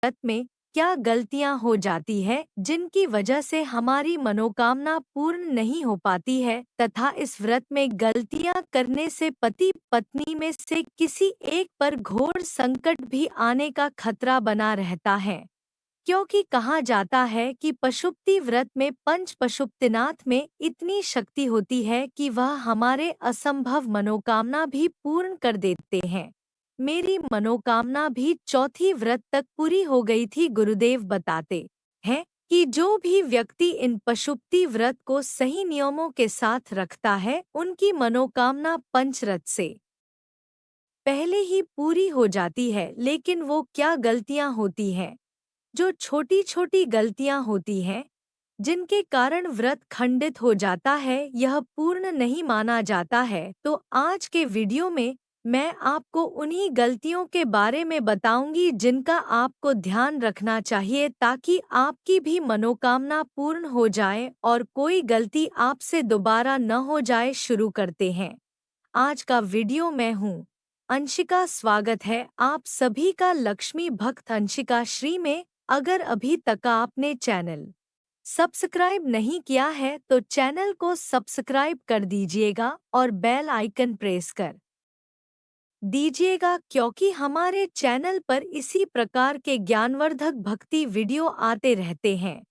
व्रत में क्या गलतियां हो जाती है जिनकी वजह से हमारी मनोकामना पूर्ण नहीं हो पाती है तथा इस व्रत में गलतियां करने से पति पत्नी में से किसी एक पर घोर संकट भी आने का खतरा बना रहता है। क्योंकि कहा जाता है कि पशुपति व्रत में पंच पशुपतिनाथ में इतनी शक्ति होती है कि वह हमारे असंभव मनोकामना भी पूर्ण कर देते हैं। मेरी मनोकामना भी चौथी व्रत तक पूरी हो गई थी। गुरुदेव बताते हैं कि जो भी व्यक्ति इन पशुपति व्रत को सही नियमों के साथ रखता है उनकी मनोकामना पंचरथ से पहले ही पूरी हो जाती है। लेकिन वो क्या गलतियां होती हैं, जो छोटी छोटी गलतियां होती हैं जिनके कारण व्रत खंडित हो जाता है, यह पूर्ण नहीं माना जाता है। तो आज के वीडियो में मैं आपको उन्हीं गलतियों के बारे में बताऊंगी जिनका आपको ध्यान रखना चाहिए ताकि आपकी भी मनोकामना पूर्ण हो जाए और कोई गलती आपसे दोबारा न हो जाए। शुरू करते हैं आज का वीडियो। मैं हूँ अंशिका, स्वागत है आप सभी का लक्ष्मी भक्त अंशिका श्री में। अगर अभी तक आपने चैनल सब्सक्राइब नहीं किया है तो चैनल को सब्सक्राइब कर दीजिएगा और बेल आइकन प्रेस कर दीजिएगा, क्योंकि हमारे चैनल पर इसी प्रकार के ज्ञानवर्धक भक्ति वीडियो आते रहते हैं।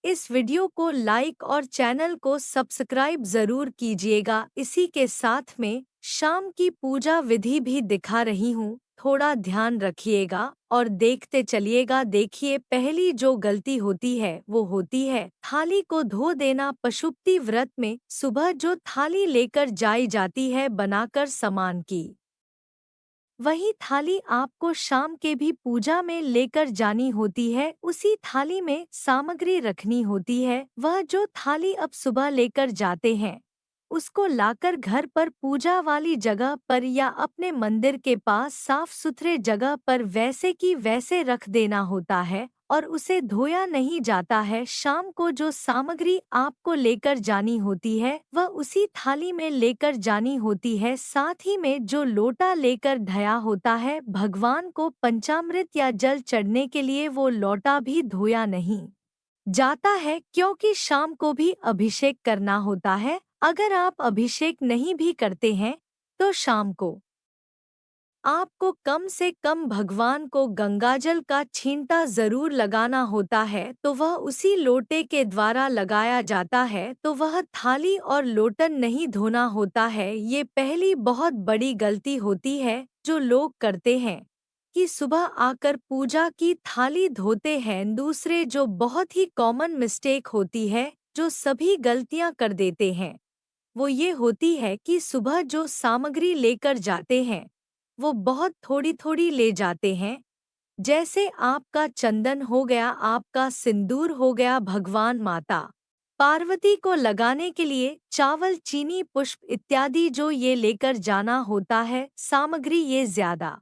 इस वीडियो को लाइक और चैनल को सब्सक्राइब जरूर कीजिएगा। इसी के साथ में शाम की पूजा विधि भी दिखा रही हूँ, थोड़ा ध्यान रखिएगा और देखते चलिएगा। देखिए, पहली जो गलती होती है वो होती है थाली को धो देना। पशुपति व्रत में सुबह जो थाली लेकर जाई जाती है बनाकर सामान की, वही थाली आपको शाम के भी पूजा में लेकर जानी होती है। उसी थाली में सामग्री रखनी होती है। वह जो थाली अब सुबह लेकर जाते हैं उसको लाकर घर पर पूजा वाली जगह पर या अपने मंदिर के पास साफ सुथरे जगह पर वैसे की वैसे रख देना होता है और उसे धोया नहीं जाता है। शाम को जो सामग्री आपको लेकर जानी होती है वह उसी थाली में लेकर जानी होती है। साथ ही में जो लोटा लेकर धया होता है भगवान को पंचामृत या जल चढ़ने के लिए, वो लोटा भी धोया नहीं जाता है, क्योंकि शाम को भी अभिषेक करना होता है। अगर आप अभिषेक नहीं भी करते हैं तो शाम को आपको कम से कम भगवान को गंगाजल का छींटा जरूर लगाना होता है, तो वह उसी लोटे के द्वारा लगाया जाता है। तो वह थाली और लोटन नहीं धोना होता है। ये पहली बहुत बड़ी गलती होती है जो लोग करते हैं कि सुबह आकर पूजा की थाली धोते हैं। दूसरे जो बहुत ही कॉमन मिस्टेक होती है, जो सभी गलतियां कर देते हैं, वो ये होती है कि सुबह जो सामग्री लेकर जाते हैं वो बहुत थोड़ी थोड़ी ले जाते हैं। जैसे आपका चंदन हो गया, आपका सिंदूर हो गया, भगवान माता पार्वती को लगाने के लिए चावल, चीनी, पुष्प इत्यादि जो ये लेकर जाना होता है सामग्री, ये ज्यादा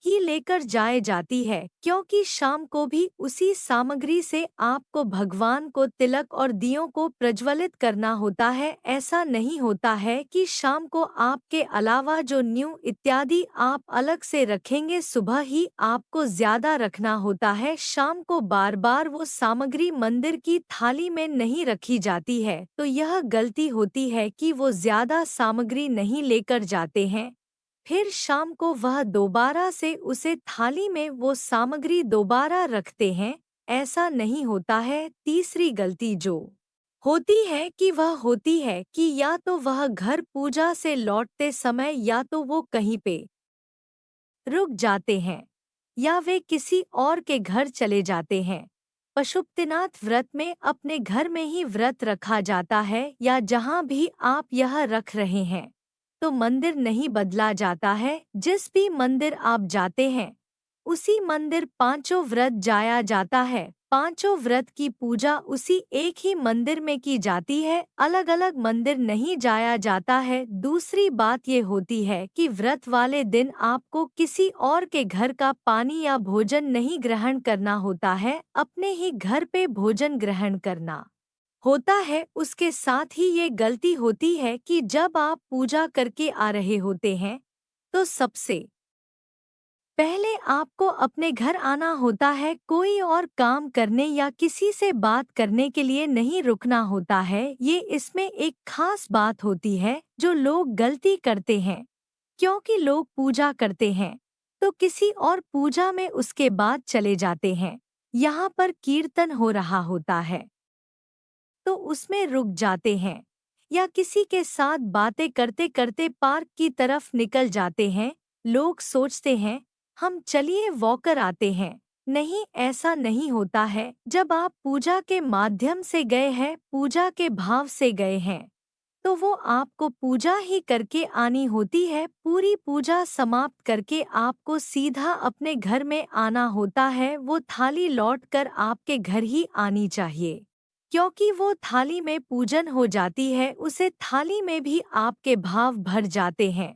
ही लेकर जाए जाती है, क्योंकि शाम को भी उसी सामग्री से आपको भगवान को तिलक और दियों को प्रज्वलित करना होता है। ऐसा नहीं होता है कि शाम को आपके अलावा जो न्यू इत्यादि आप अलग से रखेंगे, सुबह ही आपको ज्यादा रखना होता है। शाम को बार बार वो सामग्री मंदिर की थाली में नहीं रखी जाती है, तो यह गलती होती है कि वो ज्यादा सामग्री नहीं लेकर जाते हैं। फिर शाम को वह दोबारा से उसे थाली में वो सामग्री दोबारा रखते हैं। ऐसा नहीं होता है। तीसरी गलती जो होती है कि वह होती है कि या तो वह घर पूजा से लौटते समय या तो वो कहीं पे रुक जाते हैं या वे किसी और के घर चले जाते हैं। पशुपतिनाथ व्रत में अपने घर में ही व्रत रखा जाता है या जहाँ भी आप यह रख रहे हैं, तो मंदिर नहीं बदला जाता है। जिस भी मंदिर आप जाते हैं उसी मंदिर पांचों व्रत जाया जाता है। पांचों व्रत की पूजा उसी एक ही मंदिर में की जाती है, अलग अलग मंदिर नहीं जाया जाता है। दूसरी बात ये होती है कि व्रत वाले दिन आपको किसी और के घर का पानी या भोजन नहीं ग्रहण करना होता है, अपने ही घर पे भोजन ग्रहण करना होता है। उसके साथ ही ये गलती होती है कि जब आप पूजा करके आ रहे होते हैं तो सबसे पहले आपको अपने घर आना होता है, कोई और काम करने या किसी से बात करने के लिए नहीं रुकना होता है। ये इसमें एक खास बात होती है जो लोग गलती करते हैं, क्योंकि लोग पूजा करते हैं तो किसी और पूजा में उसके बाद चले जाते हैं। यहाँ पर कीर्तन हो रहा होता है तो उसमें रुक जाते हैं, या किसी के साथ बातें करते करते पार्क की तरफ निकल जाते हैं। लोग सोचते हैं हम चलिए वॉकर आते हैं। नहीं, ऐसा नहीं होता है। जब आप पूजा के माध्यम से गए हैं, पूजा के भाव से गए हैं, तो वो आपको पूजा ही करके आनी होती है। पूरी पूजा समाप्त करके आपको सीधा अपने घर में आना होता है। वो थाली लौटकर आपके घर ही आनी चाहिए, क्योंकि वो थाली में पूजन हो जाती है। उसे थाली में भी आपके भाव भर जाते हैं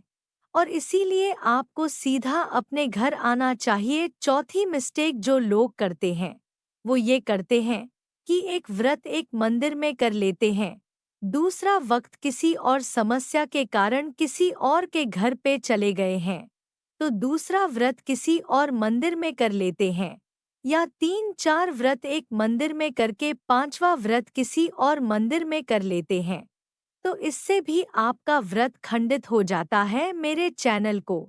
और इसीलिए आपको सीधा अपने घर आना चाहिए। चौथी मिस्टेक जो लोग करते हैं वो ये करते हैं कि एक व्रत एक मंदिर में कर लेते हैं, दूसरा वक्त किसी और समस्या के कारण किसी और के घर पे चले गए हैं तो दूसरा व्रत किसी और मंदिर में कर लेते हैं, या 3-4 व्रत एक मंदिर में करके पांचवा व्रत किसी और मंदिर में कर लेते हैं, तो इससे भी आपका व्रत खंडित हो जाता है। मेरे चैनल को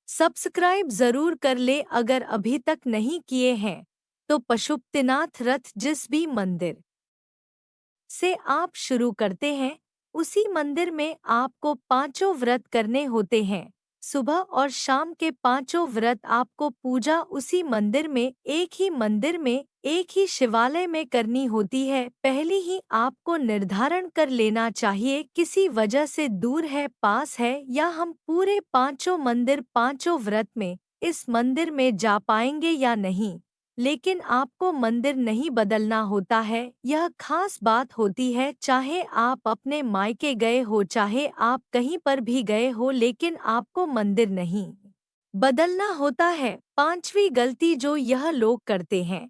सब्सक्राइब जरूर कर ले अगर अभी तक नहीं किए हैं तो। पशुपतिनाथ रथ जिस भी मंदिर से आप शुरू करते हैं, उसी मंदिर में आपको पांचों व्रत करने होते हैं। सुबह और शाम के पांचों व्रत आपको पूजा उसी मंदिर में, एक ही मंदिर में, एक ही शिवालय में करनी होती है। पहले ही आपको निर्धारण कर लेना चाहिए किसी वजह से दूर है, पास है, या हम पूरे पांचों मंदिर पांचों व्रत में इस मंदिर में जा पाएंगे या नहीं। लेकिन आपको मंदिर नहीं बदलना होता है, यह खास बात होती है। चाहे आप अपने मायके गए हो, चाहे आप कहीं पर भी गए हो, लेकिन आपको मंदिर नहीं बदलना होता है। पांचवी गलती जो यह लोग करते हैं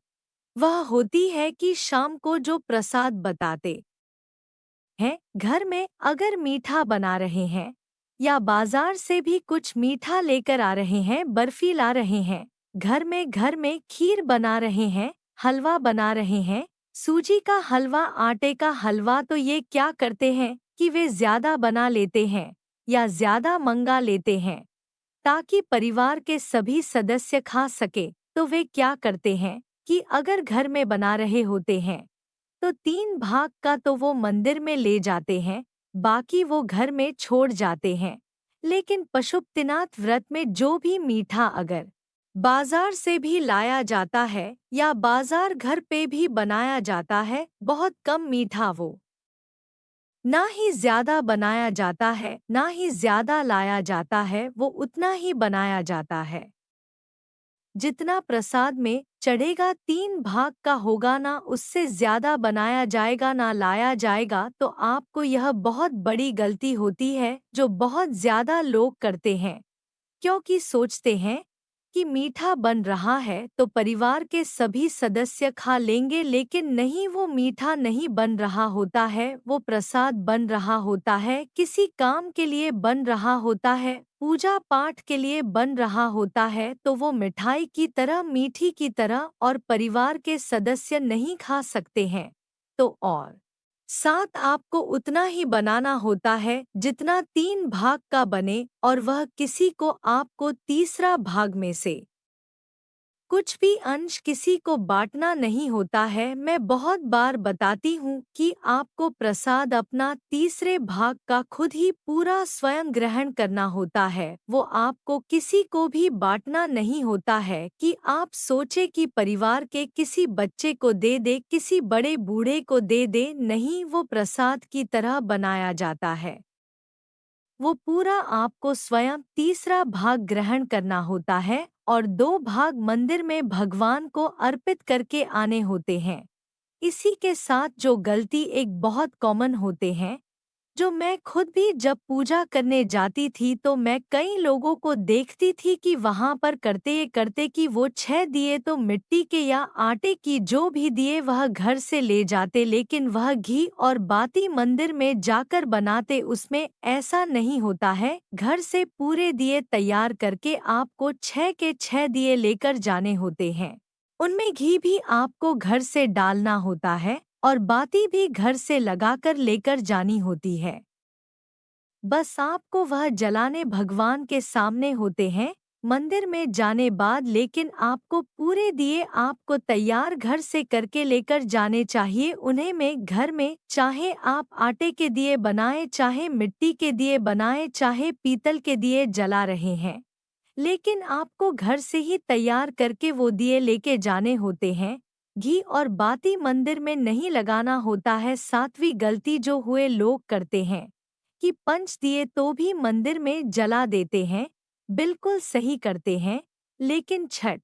वह होती है कि शाम को जो प्रसाद बताते हैं, घर में अगर मीठा बना रहे हैं या बाजार से भी कुछ मीठा लेकर आ रहे हैं, बर्फी ला रहे हैं, घर में खीर बना रहे हैं, हलवा बना रहे हैं, सूजी का हलवा, आटे का हलवा, तो ये क्या करते हैं कि वे ज्यादा बना लेते हैं या ज्यादा मंगा लेते हैं ताकि परिवार के सभी सदस्य खा सके। तो वे क्या करते हैं कि अगर घर में बना रहे होते हैं तो 3 भाग का तो वो मंदिर में ले जाते हैं, बाकी वो घर में छोड़ जाते हैं। लेकिन पशुपतिनाथ व्रत में जो भी मीठा अगर बाजार से भी लाया जाता है या बाजार घर पे भी बनाया जाता है, बहुत कम मीठा, वो ना ही ज्यादा बनाया जाता है ना ही ज्यादा लाया जाता है, वो उतना ही बनाया जाता है जितना प्रसाद में चढ़ेगा। 3 भाग का होगा, ना उससे ज्यादा बनाया जाएगा ना लाया जाएगा। तो आपको यह बहुत बड़ी गलती होती है जो बहुत ज्यादा लोग करते हैं, क्योंकि सोचते हैं कि मीठा बन रहा है तो परिवार के सभी सदस्य खा लेंगे। लेकिन नहीं, वो मीठा नहीं बन रहा होता है, वो प्रसाद बन रहा होता है, किसी काम के लिए बन रहा होता है, पूजा पाठ के लिए बन रहा होता है। तो वो मिठाई की तरह, मीठी की तरह, और परिवार के सदस्य नहीं खा सकते हैं। तो और साथ आपको उतना ही बनाना होता है जितना 3 भाग का बने, और वह किसी को आपको तीसरा भाग में से कुछ भी अंश किसी को बांटना नहीं होता है। मैं बहुत बार बताती हूँ कि आपको प्रसाद अपना तीसरे भाग का खुद ही पूरा स्वयं ग्रहण करना होता है। वो आपको किसी को भी बांटना नहीं होता है कि आप सोचे कि परिवार के किसी बच्चे को दे दे, किसी बड़े बूढ़े को दे दे। नहीं, वो प्रसाद की तरह बनाया जाता है, वो पूरा आपको स्वयं तीसरा भाग ग्रहण करना होता है, और 2 भाग मंदिर में भगवान को अर्पित करके आने होते हैं। इसी के साथ जो गलती एक बहुत कॉमन होते हैं जो मैं खुद भी जब पूजा करने जाती थी तो मैं कई लोगों को देखती थी कि वहां पर करते कि वो 6 दिए तो मिट्टी के या आटे की जो भी दिए वह घर से ले जाते, लेकिन वह घी और बाती मंदिर में जाकर बनाते। उसमें ऐसा नहीं होता है। घर से पूरे दिए तैयार करके आपको 6 के 6 दिए लेकर जाने होते हैं। उनमें घी भी आपको घर से डालना होता है और बाती भी घर से लगाकर लेकर जानी होती है। बस आपको वह जलाने भगवान के सामने होते हैं मंदिर में जाने बाद, लेकिन आपको पूरे दिए आपको तैयार घर से करके लेकर जाने चाहिए। उन्हें में घर में चाहे आप आटे के दिए बनाएं, चाहे मिट्टी के दिए बनाएं, चाहे पीतल के दिए जला रहे हैं, लेकिन आपको घर से ही तैयार करके वो दिए लेके जाने होते हैं। घी और बाती मंदिर में नहीं लगाना होता है। 7वीं गलती जो हुए लोग करते हैं कि पंच दिए तो भी मंदिर में जला देते हैं। बिल्कुल सही करते हैं, लेकिन छठ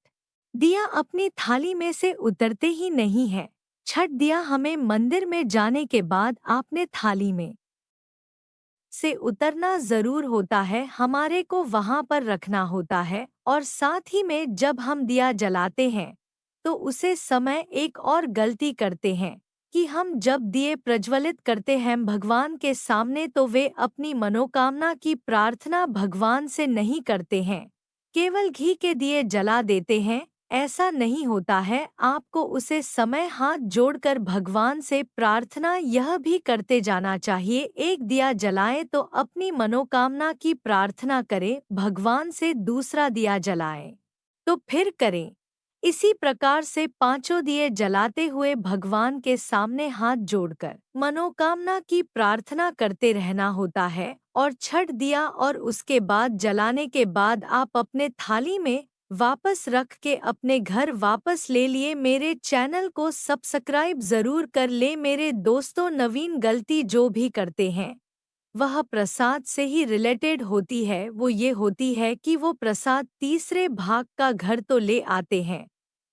दिया अपनी थाली में से उतरते ही नहीं है। छठ दिया हमें मंदिर में जाने के बाद आपने थाली में से उतरना जरूर होता है। हमारे को वहां पर रखना होता है और साथ ही में जब हम दिया जलाते हैं तो उसे समय एक और गलती करते हैं कि हम जब दिए प्रज्वलित करते हैं भगवान के सामने तो वे अपनी मनोकामना की प्रार्थना भगवान से नहीं करते हैं, केवल घी के दिए जला देते हैं। ऐसा नहीं होता है। आपको उसे समय हाथ जोड़कर भगवान से प्रार्थना यह भी करते जाना चाहिए। एक दिया जलाए तो अपनी मनोकामना की प्रार्थना करें, भगवान से दूसरा दिया जलाए तो फिर करें। इसी प्रकार से 5 दिए जलाते हुए भगवान के सामने हाथ जोड़कर मनोकामना की प्रार्थना करते रहना होता है। और छठ दिया और उसके बाद जलाने के बाद आप अपने थाली में वापस रख के अपने घर वापस ले लिए। मेरे चैनल को सब्सक्राइब जरूर कर ले मेरे दोस्तों। नवीन गलती जो भी करते हैं वह प्रसाद से ही रिलेटेड होती है। वो ये होती है कि वो प्रसाद तीसरे भाग का घर तो ले आते हैं,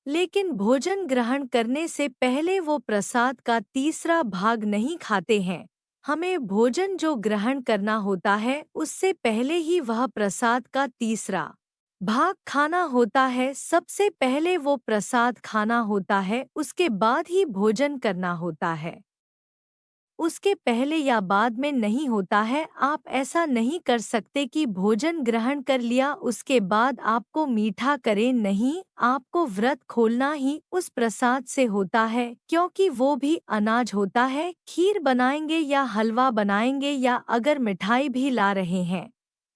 लेकिन भोजन ग्रहण करने से पहले वो प्रसाद का तीसरा भाग नहीं खाते हैं। हमें भोजन जो ग्रहण करना होता है उससे पहले ही वह प्रसाद का तीसरा भाग खाना होता है। सबसे पहले वो प्रसाद खाना होता है, उसके बाद ही भोजन करना होता है, उसके पहले या बाद में नहीं होता है। आप ऐसा नहीं कर सकते कि भोजन ग्रहण कर लिया उसके बाद आपको मीठा करें। नहीं, आपको व्रत खोलना ही उस प्रसाद से होता है, क्योंकि वो भी अनाज होता है। खीर बनाएंगे या हलवा बनाएंगे या अगर मिठाई भी ला रहे हैं,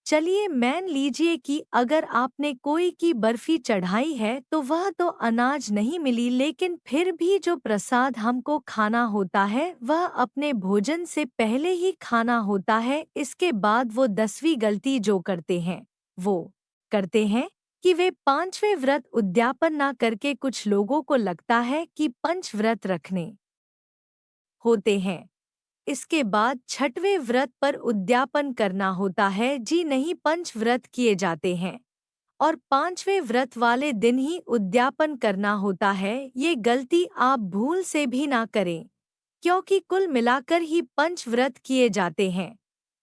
चलिए मान लीजिए कि अगर आपने कोई की बर्फी चढ़ाई है तो वह तो अनाज नहीं मिली, लेकिन फिर भी जो प्रसाद हमको खाना होता है वह अपने भोजन से पहले ही खाना होता है। इसके बाद वो 10वीं गलती जो करते हैं वो करते हैं कि वे 5वें व्रत उद्यापन ना करके, कुछ लोगों को लगता है कि 5 व्रत रखने होते हैं, इसके बाद 6वें व्रत पर उद्यापन करना होता है। जी नहीं, 5 व्रत किए जाते हैं और 5वें व्रत वाले दिन ही उद्यापन करना होता है। ये गलती आप भूल से भी ना करें, क्योंकि कुल मिलाकर ही 5 व्रत किए जाते हैं।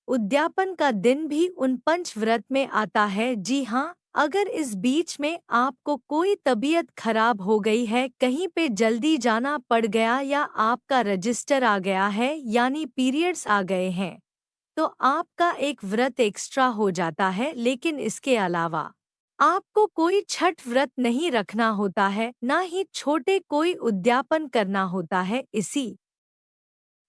उद्यापन का दिन भी उन 5 व्रत में आता है। जी हाँ, अगर इस बीच में आपको कोई तबीयत खराब हो गई है, कहीं पे जल्दी जाना पड़ गया या आपका रजिस्टर आ गया है यानी पीरियड्स आ गए हैं, तो आपका एक व्रत एक्स्ट्रा हो जाता है। लेकिन इसके अलावा आपको कोई छठ व्रत नहीं रखना होता है, ना ही छोटे कोई उद्यापन करना होता है। इसी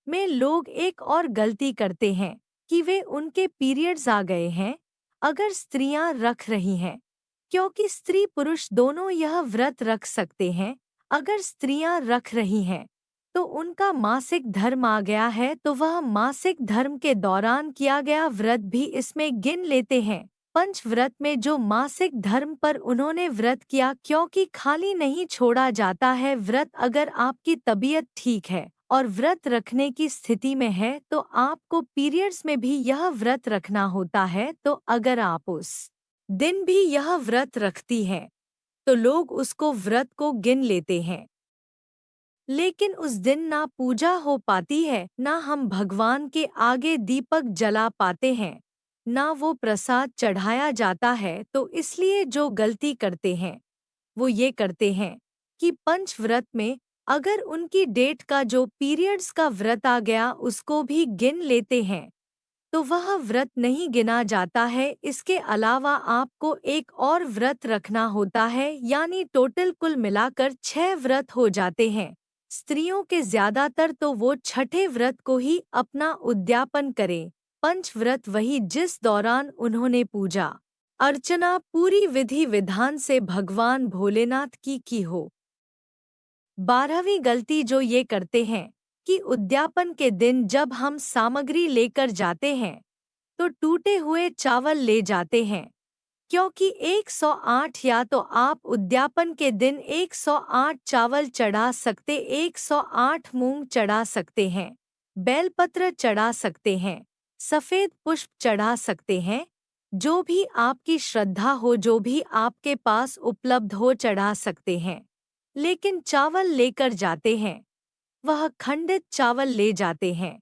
में लोग एक और गलती करते हैं कि वे उनके पीरियड्स आ गए हैं अगर स्त्रियां रख रही हैं, क्योंकि स्त्री पुरुष दोनों यह व्रत रख सकते हैं। अगर स्त्रियां रख रही हैं तो उनका मासिक धर्म आ गया है, तो वह मासिक धर्म के दौरान किया गया व्रत भी इसमें गिन लेते हैं। पंच व्रत में जो मासिक धर्म पर उन्होंने व्रत किया, क्योंकि खाली नहीं छोड़ा जाता है व्रत। अगर आपकी तबीयत ठीक है और व्रत रखने की स्थिति में है तो आपको पीरियड्स में भी यह व्रत रखना होता है। तो अगर आप उस दिन भी यह व्रत रखती हैं तो लोग उसको व्रत को गिन लेते हैं, लेकिन उस दिन ना पूजा हो पाती है, ना हम भगवान के आगे दीपक जला पाते हैं, ना वो प्रसाद चढ़ाया जाता है। तो इसलिए जो गलती करते हैं वो ये करते हैं कि पंच व्रत में अगर उनकी डेट का जो पीरियड्स का व्रत आ गया उसको भी गिन लेते हैं तो वह व्रत नहीं गिना जाता है। इसके अलावा आपको एक और व्रत रखना होता है, यानी टोटल कुल मिलाकर 6 व्रत हो जाते हैं। स्त्रियों के ज्यादातर तो वो छठे व्रत को ही अपना उद्यापन करें। पंच व्रत वही जिस दौरान उन्होंने पूजा अर्चना पूरी विधि विधान से भगवान भोलेनाथ की हो। 12वीं गलती जो ये करते हैं कि उद्यापन के दिन जब हम सामग्री लेकर जाते हैं तो टूटे हुए चावल ले जाते हैं, क्योंकि 108 या तो आप उद्यापन के दिन 108 चावल चढ़ा सकते, 108 मूंग चढ़ा सकते हैं, बेलपत्र चढ़ा सकते हैं, सफेद पुष्प चढ़ा सकते हैं, जो भी आपकी श्रद्धा हो, जो भी आपके पास उपलब्ध हो चढ़ा सकते हैं। लेकिन चावल लेकर जाते हैं वह खंडित चावल ले जाते हैं,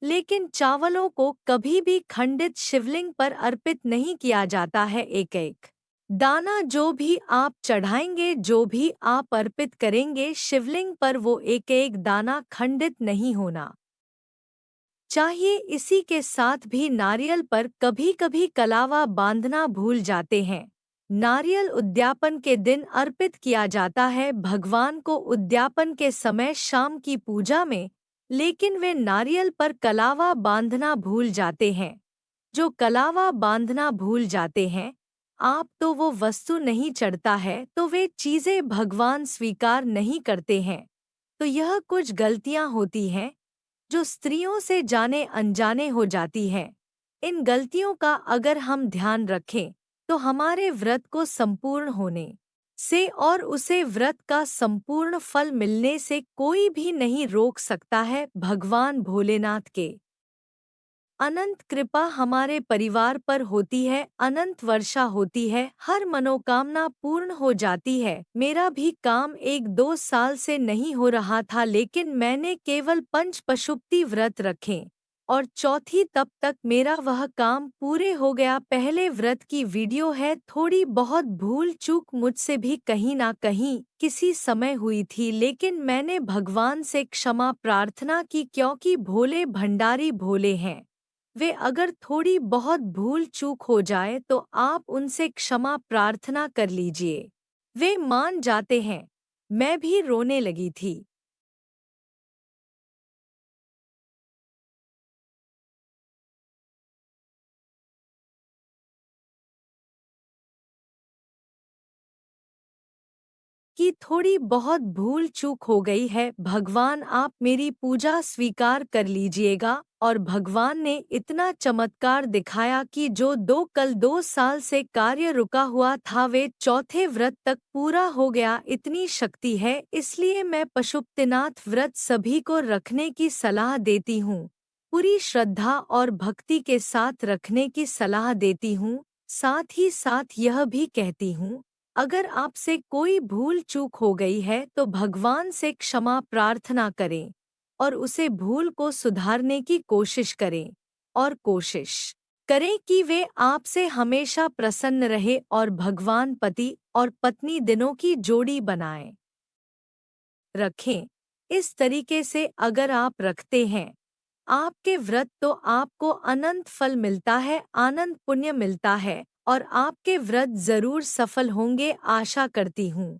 लेकिन चावलों को कभी भी खंडित शिवलिंग पर अर्पित नहीं किया जाता है। एक एक दाना जो भी आप चढ़ाएंगे, जो भी आप अर्पित करेंगे शिवलिंग पर, वो एक एक दाना खंडित नहीं होना चाहिए। इसी के साथ भी नारियल पर कभी कभी कलावा बांधना भूल जाते हैं। नारियल उद्यापन के दिन अर्पित किया जाता है भगवान को उद्यापन के समय शाम की पूजा में, लेकिन वे नारियल पर कलावा बांधना भूल जाते हैं। जो कलावा बांधना भूल जाते हैं आप, तो वो वस्तु नहीं चढ़ता है, तो वे चीजें भगवान स्वीकार नहीं करते हैं। तो यह कुछ गलतियां होती हैं जो स्त्रियों से जाने अनजाने हो जाती हैं। इन गलतियों का अगर हम ध्यान रखें तो हमारे व्रत को संपूर्ण होने से और उसे व्रत का संपूर्ण फल मिलने से कोई भी नहीं रोक सकता है। भगवान भोलेनाथ के अनंत कृपा हमारे परिवार पर होती है, अनंत वर्षा होती है, हर मनोकामना पूर्ण हो जाती है। मेरा भी काम 1-2 साल से नहीं हो रहा था, लेकिन मैंने केवल पंच पशुपति व्रत रखे और चौथी तब तक मेरा वह काम पूरे हो गया। पहले व्रत की वीडियो है, थोड़ी बहुत भूल चूक मुझसे भी कहीं ना कहीं किसी समय हुई थी, लेकिन मैंने भगवान से क्षमा प्रार्थना की, क्योंकि भोले भंडारी भोले हैं। वे अगर थोड़ी बहुत भूल चूक हो जाए तो आप उनसे क्षमा प्रार्थना कर लीजिए, वे मान जाते हैं। मैं भी रोने लगी थी। कि थोड़ी बहुत भूल चूक हो गई है, भगवान आप मेरी पूजा स्वीकार कर लीजिएगा। और भगवान ने इतना चमत्कार दिखाया कि जो कल 2 साल से कार्य रुका हुआ था वे चौथे व्रत तक पूरा हो गया। इतनी शक्ति है, इसलिए मैं पशुपतिनाथ व्रत सभी को रखने की सलाह देती हूँ। पूरी श्रद्धा और भक्ति के साथ रखने की सलाह देती हूँ। साथ ही साथ यह भी कहती हूँ, अगर आपसे कोई भूल चूक हो गई है तो भगवान से क्षमा प्रार्थना करें और उसे भूल को सुधारने की कोशिश करें और कोशिश करें कि वे आपसे हमेशा प्रसन्न रहे और भगवान पति और पत्नी दिनों की जोड़ी बनाए रखें। इस तरीके से अगर आप रखते हैं आपके व्रत, तो आपको अनंत फल मिलता है, आनंद पुण्य मिलता है और आपके व्रत जरूर सफल होंगे, आशा करती हूँ।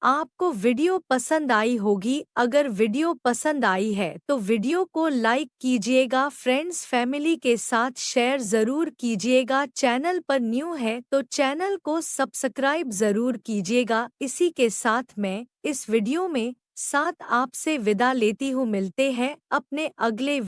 आपको वीडियो पसंद आई होगी। अगर वीडियो पसंद आई है तो वीडियो को लाइक कीजिएगा, फ्रेंड्स फैमिली के साथ शेयर ज़रूर कीजिएगा। चैनल पर न्यू है तो चैनल को सब्सक्राइब ज़रूर कीजिएगा। इसी के साथ मैं इस वीडियो में साथ आपसे विदा लेती हूँ। मिलते हैं अपने अगले